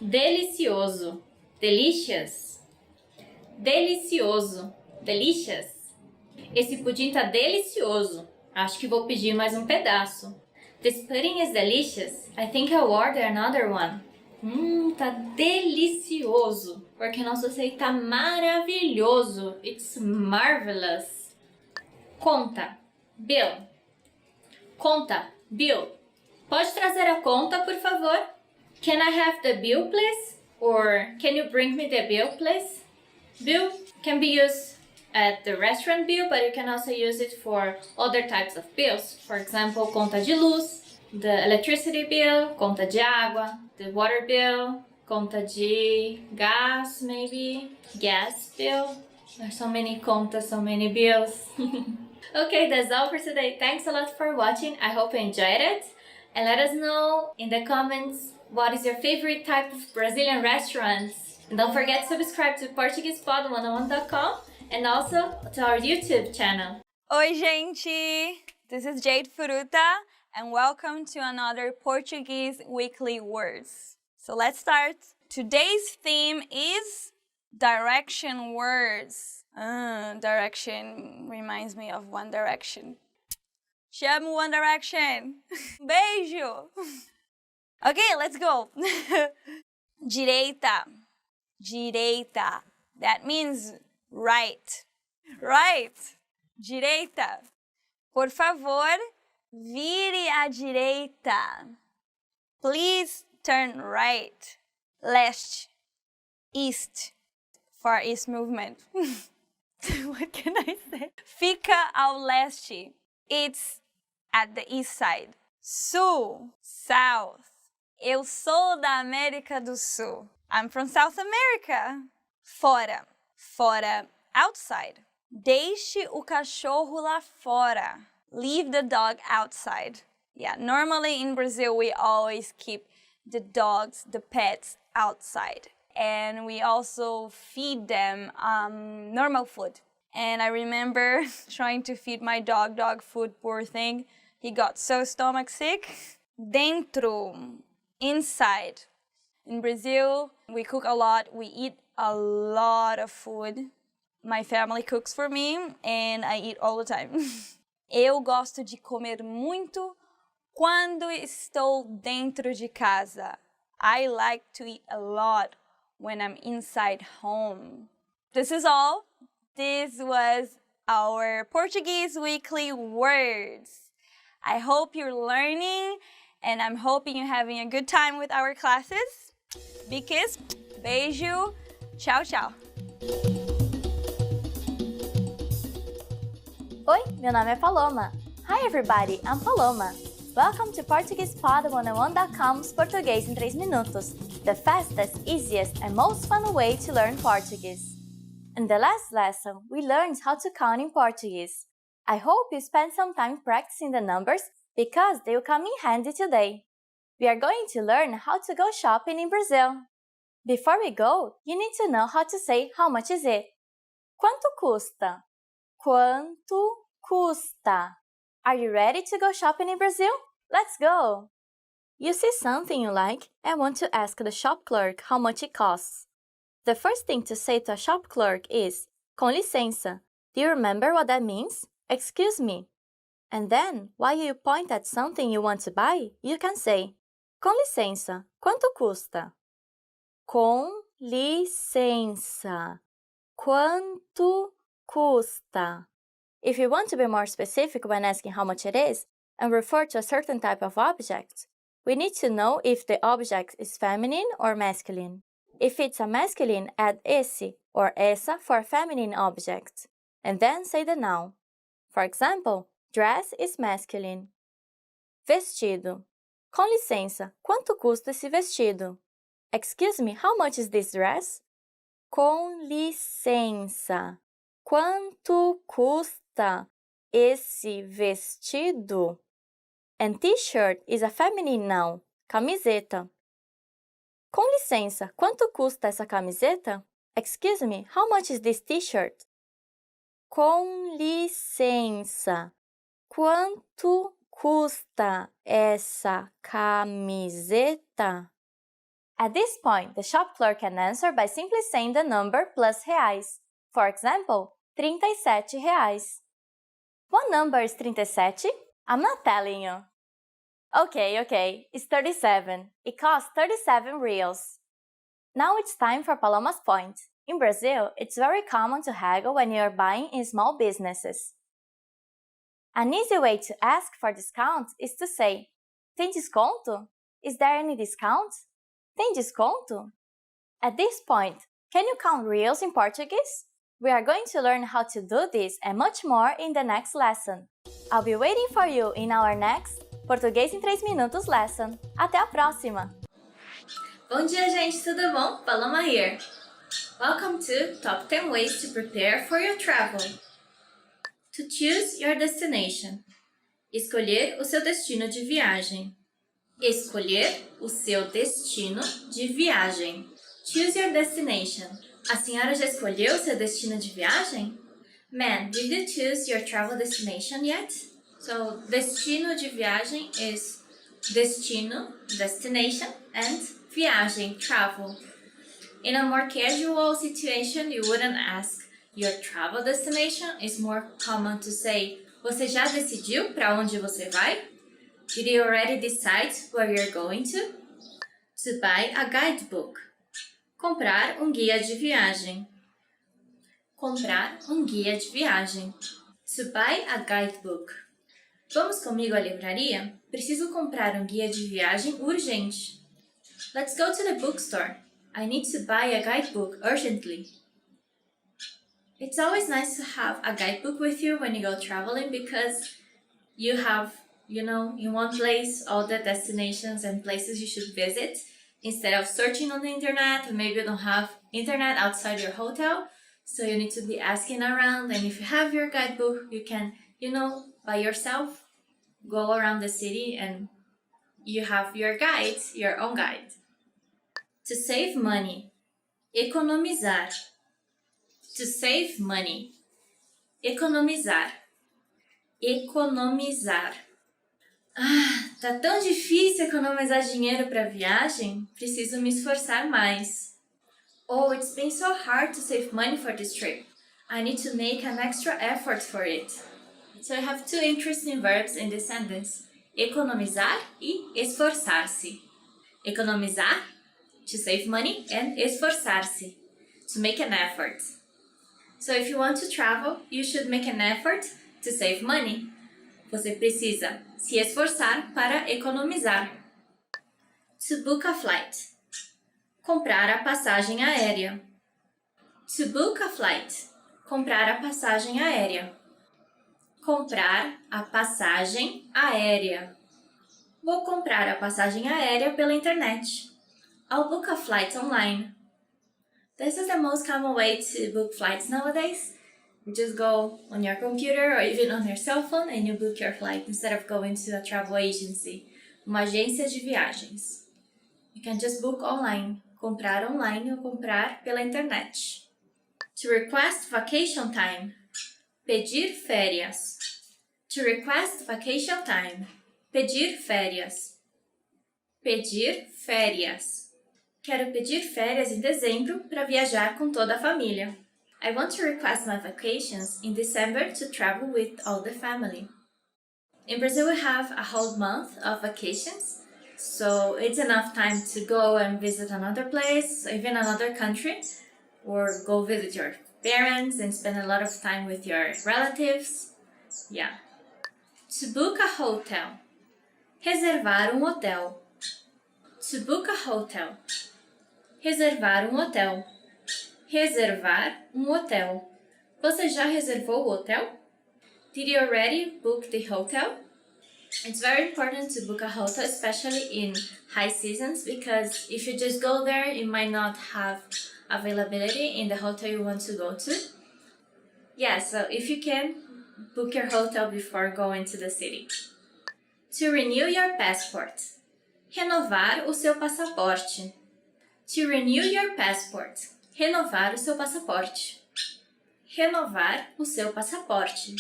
Delicioso, delicious. Delicioso, delicious. Esse pudim tá delicioso. Acho que vou pedir mais um pedaço. This pudding is delicious. I think I'll order another one. Tá delicioso. Porque nosso sei tá maravilhoso. It's marvelous. Conta, bill. Conta, bill. Pode trazer a conta, por favor? Can I have the bill, please? Or can you bring me the bill, please? Bill can be used at the restaurant bill, but you can also use it for other types of bills. For example, conta de luz, the electricity bill, conta de água, the water bill, conta de gas, maybe, gas bill. There's so many contas, so many bills. Okay, that's all for today. Thanks a lot for watching. I hope you enjoyed it. And let us know in the comments what is your favorite type of Brazilian restaurants. And don't forget to subscribe to PortuguesePod101.com and also to our YouTube channel. Oi, gente! This is Jade Furuta, and welcome to another Portuguese Weekly Words. So let's start. Today's theme is direction words. Direction reminds me of One Direction. Chamo One Direction! Beijo! Okay, let's go. Direita. Direita. That means right. Right. Direita. Por favor, vire à direita. Please turn right. Leste. East. Far East movement. What can I say? Fica ao leste. It's at the east side. Sul. South. Eu sou da América do Sul. I'm from South America. Fora. Fora. Outside. Deixe o cachorro lá fora. Leave the dog outside. Yeah, normally in Brazil we always keep the dogs, the pets, outside. And we also feed them normal food. And I remember trying to feed my dog food, poor thing. He got so stomach sick. Dentro. Inside. In Brazil, we cook a lot. We eat a lot of food. My family cooks for me and I eat all the time. Eu gosto de comer muito Quando estou dentro de casa. I like to eat a lot when I'm inside home. This is all. This was our Portuguese weekly words. I hope you're learning and I'm hoping you're having a good time with our classes. Big kiss, beijo, tchau, tchau. Oi, meu nome é Paloma. Hi everybody, I'm Paloma. Welcome to PortuguesePod101.com's Português em 3 minutos, the fastest, easiest, and most fun way to learn Portuguese. In the last lesson, we learned how to count in Portuguese. I hope you spent some time practicing the numbers because they will come in handy today. We are going to learn how to go shopping in Brazil. Before we go, you need to know how to say how much is it. Quanto custa? Quanto custa? Are you ready to go shopping in Brazil? Let's go! You see something you like and want to ask the shop clerk how much it costs. The first thing to say to a shop clerk is, com licença. Do you remember what that means? Excuse me. And then, while you point at something you want to buy, you can say, com licença, quanto custa? Com licença, quanto custa? If you want to be more specific when asking how much it is and refer to a certain type of object, we need to know if the object is feminine or masculine. If it's a masculine, add esse or essa for a feminine object, and then say the noun. For example, dress is masculine. Vestido. Com licença, quanto custa esse vestido? Excuse me, how much is this dress? Com licença, quanto custa esse vestido? And t-shirt is a feminine noun, camiseta. Com licença, quanto custa essa camiseta? Excuse me, how much is this t-shirt? Com licença, quanto custa essa camiseta? At this point, the shop clerk can answer by simply saying the number plus reais. For example, 37 reais. What number is 37? I'm not telling you. Okay, it's 37. It costs 37 reals. Now it's time for Paloma's point. In Brazil, it's very common to haggle when you are buying in small businesses. An easy way to ask for discounts is to say, tem desconto? Is there any discount? Tem desconto? At this point, can you count reals in Portuguese? We are going to learn how to do this and much more in the next lesson. I'll be waiting for you in our next Português em 3 minutos lesson. Até a próxima! Bom dia, gente, tudo bom? Paloma here. Welcome to Top 10 Ways to Prepare for Your Travel. To choose your destination. Escolher o seu destino de viagem. Escolher o seu destino de viagem. Choose your destination. A senhora já escolheu o seu destino de viagem? Ma'am, did you choose your travel destination yet? So, destino de viagem is destino, destination, and viagem, travel. In a more casual situation, you wouldn't ask your travel destination. It's more common to say, você já decidiu para onde você vai? Did you already decide where you're going to? To buy a guidebook. Comprar guia de viagem. Comprar guia de viagem. To buy a guidebook. Vamos comigo à livraria? Preciso comprar guia de viagem urgente. Let's go to the bookstore. I need to buy a guidebook urgently. It's always nice to have a guidebook with you when you go traveling because you have, in one place all the destinations and places you should visit instead of searching on the internet, and maybe you don't have internet outside your hotel, so you need to be asking around. And if you have your guidebook, you can, by yourself, go around the city and you have your guide, your own guide. To save money. Economizar. To save money. Economizar. Economizar. Tá tão difícil economizar dinheiro para viagem? Preciso me esforçar mais. Oh, it's been so hard to save money for this trip. I need to make an extra effort for it. So I have two interesting verbs in this sentence. economizar e esforçar-se. Economizar, to save money, and esforçar-se, to make an effort. So if you want to travel, you should make an effort to save money. Você precisa se esforçar para economizar. To book a flight. Comprar a passagem aérea. To book a flight. Comprar a passagem aérea. Comprar a passagem aérea. Vou comprar a passagem aérea pela internet. I'll book a flight online. This is the most common way to book flights nowadays. You just go on your computer or even on your cell phone and you book your flight instead of going to a travel agency, uma agência de viagens. You can just book online, comprar online ou comprar pela internet. To request vacation time, pedir férias. To request vacation time, pedir férias. Pedir férias. Quero pedir férias em dezembro para viajar com toda a família. I want to request my vacations in December to travel with all the family. In Brazil, we have a whole month of vacations, so it's enough time to go and visit another place, even another country, or go visit your parents and spend a lot of time with your relatives. Yeah. To book a hotel. Reservar hotel. To book a hotel. Reservar hotel. Reservar hotel. Você já reservou o hotel? Did you already book the hotel? It's very important to book a hotel, especially in high seasons, because if you just go there, you might not have availability in the hotel you want to go to. Yeah, so if you can, book your hotel before going to the city. To renew your passport. Renovar o seu passaporte. To renew your passport. Renovar o seu passaporte. Renovar o seu passaporte.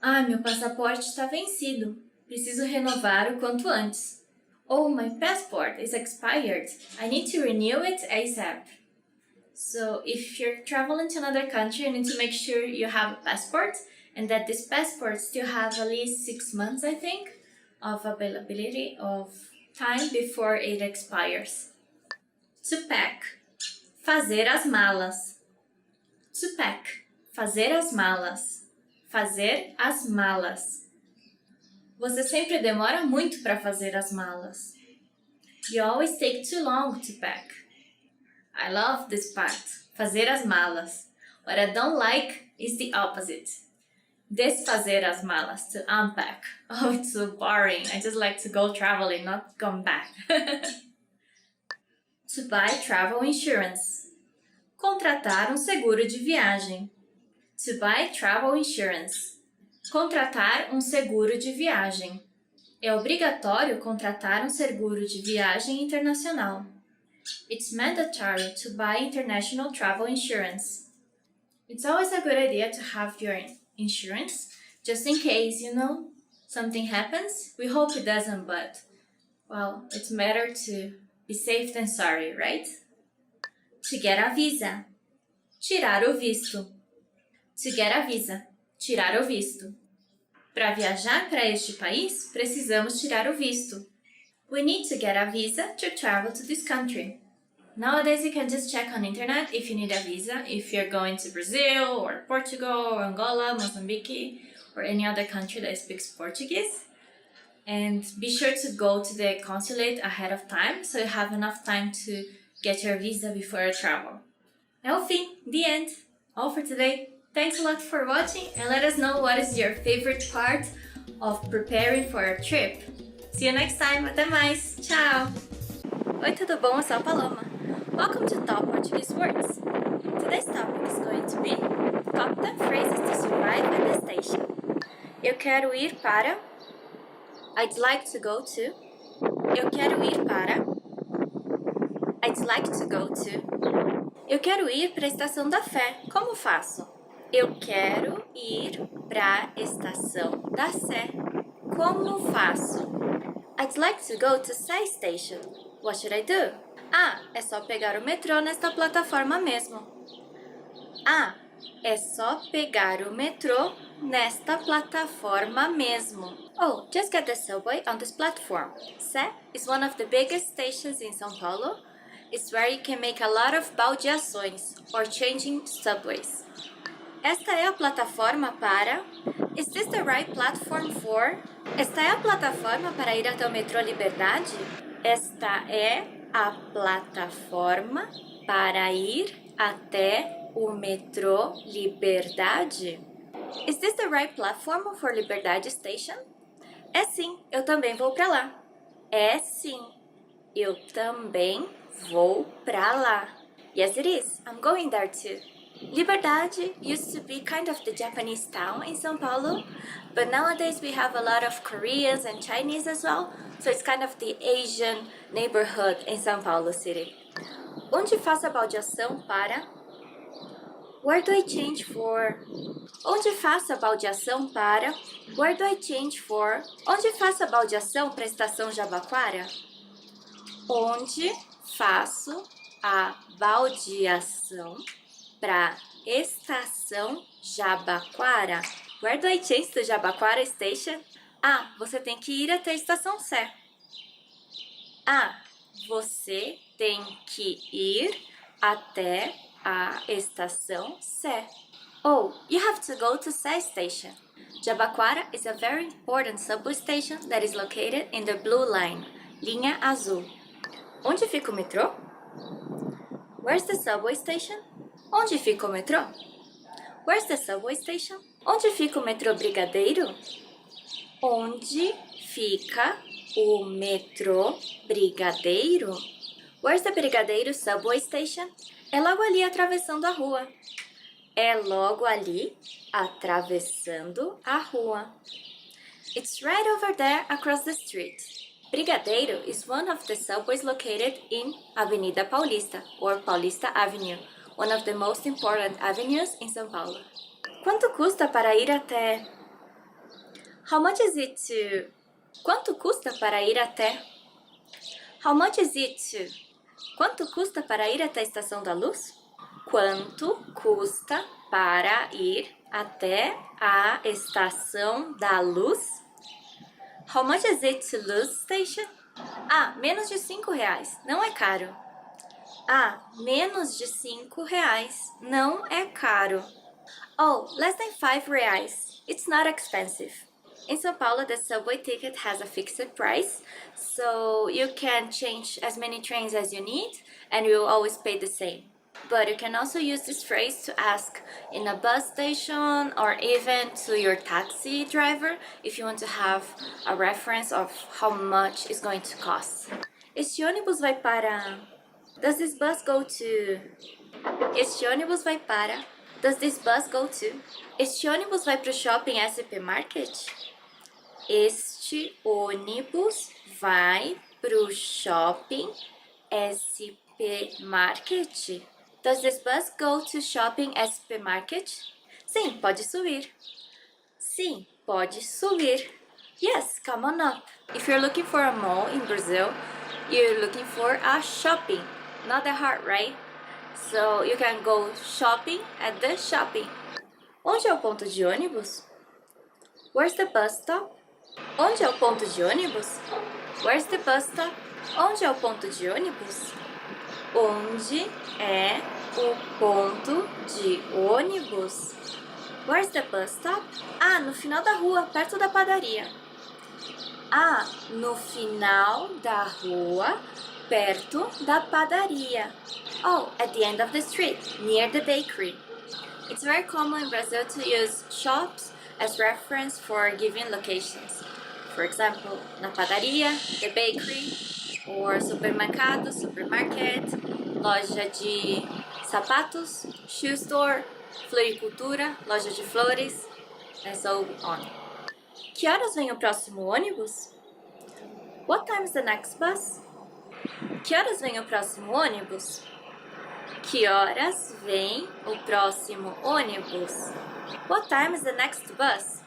Ah, meu passaporte está vencido. Preciso renovar o quanto antes. Oh, my passport is expired. I need to renew it ASAP. So, if you're traveling to another country, you need to make sure you have a passport and that this passport still has at least 6 months, I think, of availability of time before it expires. To pack. Fazer as malas. To pack. Fazer as malas. Fazer as malas. Você sempre demora muito para fazer as malas. You always take too long to pack. I love this part. Fazer as malas. What I don't like is the opposite. Desfazer as malas, to unpack. Oh, it's so boring. I just like to go traveling, not come back. To buy travel insurance. Contratar seguro de viagem. To buy travel insurance. Contratar seguro de viagem. É obrigatório contratar seguro de viagem internacional. It's mandatory to buy international travel insurance. It's always a good idea to have your insurance, just in case, something happens. We hope it doesn't, but, well, it's better to be safe than sorry, right? To get a visa. Tirar o visto. To get a visa. Tirar o visto. Para viajar para este país, precisamos tirar o visto. We need to get a visa to travel to this country. Nowadays, you can just check on internet if you need a visa, if you're going to Brazil, or Portugal, or Angola, Mozambique, or any other country that speaks Portuguese. And be sure to go to the consulate ahead of time, so you have enough time to get your visa before you travel. É o fim, the end. All for today. Thanks a lot for watching, and let us know what is your favorite part of preparing for a trip. See you next time. Até mais. Tchau. Oi, tudo bom? Eu sou a Paloma. Welcome to Top Portuguese Words. Today's topic is going to be top 10 phrases to survive at the station. Eu quero ir para. I'd like to go to. Eu quero ir para. I'd like to go to. Eu quero ir para a Estação da Fé. Como faço? Eu quero ir para a Estação da Sé. Como faço? I'd like to go to Sé Station. What should I do? Ah, é só pegar o metrô nesta plataforma mesmo. Ah, É só pegar o metrô nesta plataforma mesmo. Oh, just get the subway on this platform. Sé is one of the biggest stations in São Paulo. It's where you can make a lot of baldeações, or changing subways. Esta é a plataforma para... Is this the right platform for... Esta é a plataforma para ir até o metrô Liberdade? Esta é a plataforma para ir até o metrô Liberdade? Is this the right platform for Liberdade Station? É sim, eu também vou para lá. É sim, eu também vou para lá. Yes, it is. I'm going there too. Liberdade used to be kind of the Japanese town in São Paulo, but nowadays we have a lot of Koreans and Chinese as well, so it's kind of the Asian neighborhood in São Paulo City. Onde faço a baldeação para... Where do I change for... Onde faço a baldeação para... Where do I change for... Onde faço a baldeação para a estação Jabaquara? Onde faço a baldeação para estação Jabaquara? Where do I change to Jabaquara Station? Ah, você tem que ir até a estação Sé. Ah, você tem que ir até a estação Sé. Oh, you have to go to Sé Station. Jabaquara is a very important subway station that is located in the Blue Line, linha azul. Onde fica o metrô? Where's the subway station? Onde fica o metrô? Where's the subway station? Onde fica o metrô Brigadeiro? Onde fica o metrô Brigadeiro? Where's the Brigadeiro subway station? É logo ali atravessando a rua. É logo ali atravessando a rua. It's right over there across the street. Brigadeiro is one of the subways located in Avenida Paulista, or Paulista Avenue, one of the most important avenues in São Paulo. Quanto custa para ir até... How much is it to... Quanto custa para ir até... How much is it to... Quanto custa para ir até a Estação da Luz? Quanto custa para ir até a Estação da Luz? How much is it to Luz Station? Ah, menos de R$5. Não é caro. Ah, menos de R$5. Não é caro. Oh, less than R$5. It's not expensive. In São Paulo, the subway ticket has a fixed price, so you can change as many trains as you need, and you will always pay the same. But you can also use this phrase to ask in a bus station or even to your taxi driver if you want to have a reference of how much it's going to cost. Este ônibus vai para... Does this bus go to... Este ônibus vai para... Does this bus go to... Este ônibus vai para o shopping SP Market? Este ônibus vai para o shopping SP Market? Does this bus go to shopping SP Market? Sim, pode subir. Sim, pode subir. Yes, come on up. If you're looking for a mall in Brazil, you're looking for a shopping, not a heart, right? So you can go shopping at the shopping. Onde é o ponto de ônibus? Where's the bus stop? Onde é o ponto de ônibus? Where's the bus stop? Onde é o ponto de ônibus? Onde é o ponto de ônibus? Where's the bus stop? Ah, no final da rua, perto da padaria. Ah, no final da rua, perto da padaria. Oh, at the end of the street, near the bakery. It's very common in Brazil to use shops as reference for given locations. For example, na padaria, the bakery, or supermercado, supermarket, loja de sapatos, shoe store, floricultura, loja de flores, and so on. Que horas vem o próximo ônibus? What time is the next bus? Que horas vem o próximo ônibus? Que horas vem o próximo ônibus? What time is the next bus?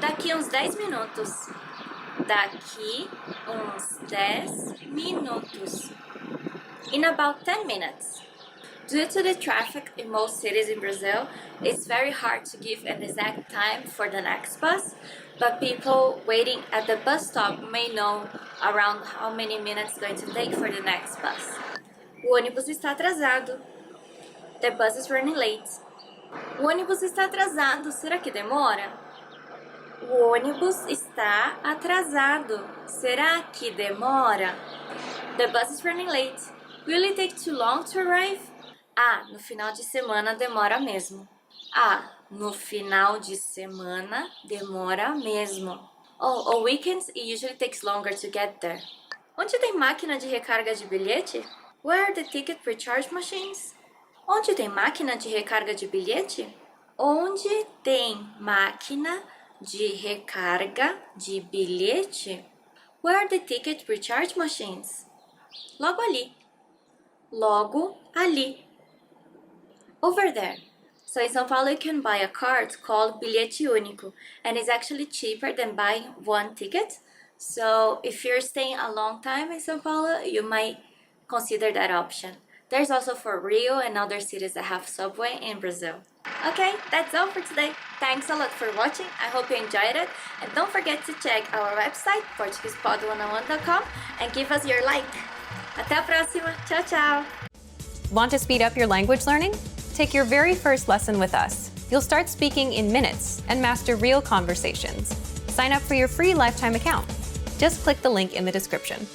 Daqui uns 10 minutos. Daqui uns 10 minutos. In about 10 minutes. Due to the traffic in most cities in Brazil, it's very hard to give an exact time for the next bus, but people waiting at the bus stop may know around how many minutes it's going to take for the next bus. O ônibus está atrasado. The bus is running late. O ônibus está atrasado. Será que demora? O ônibus está atrasado. Será que demora? The bus is running late. Will it take too long to arrive? Ah, no final de semana demora mesmo. Ah, no final de semana demora mesmo. Oh, on weekends it usually takes longer to get there. Onde tem máquina de recarga de bilhete? Where are the ticket recharge machines? Onde tem máquina de recarga de bilhete? Onde tem máquina de recarga de bilhete? Where are the ticket recharge machines? Logo ali. Logo ali. Over there. So in São Paulo you can buy a card called bilhete único, and it's actually cheaper than buying one ticket. So if you're staying a long time in São Paulo, you might consider that option. There's also for Rio and other cities that have subway in Brazil. Okay, that's all for today. Thanks a lot for watching. I hope you enjoyed it. And don't forget to check our website, PortuguesePod101.com, and give us your like. Até a próxima. Tchau, tchau. Want to speed up your language learning? Take your very first lesson with us. You'll start speaking in minutes and master real conversations. Sign up for your free lifetime account. Just click the link in the description.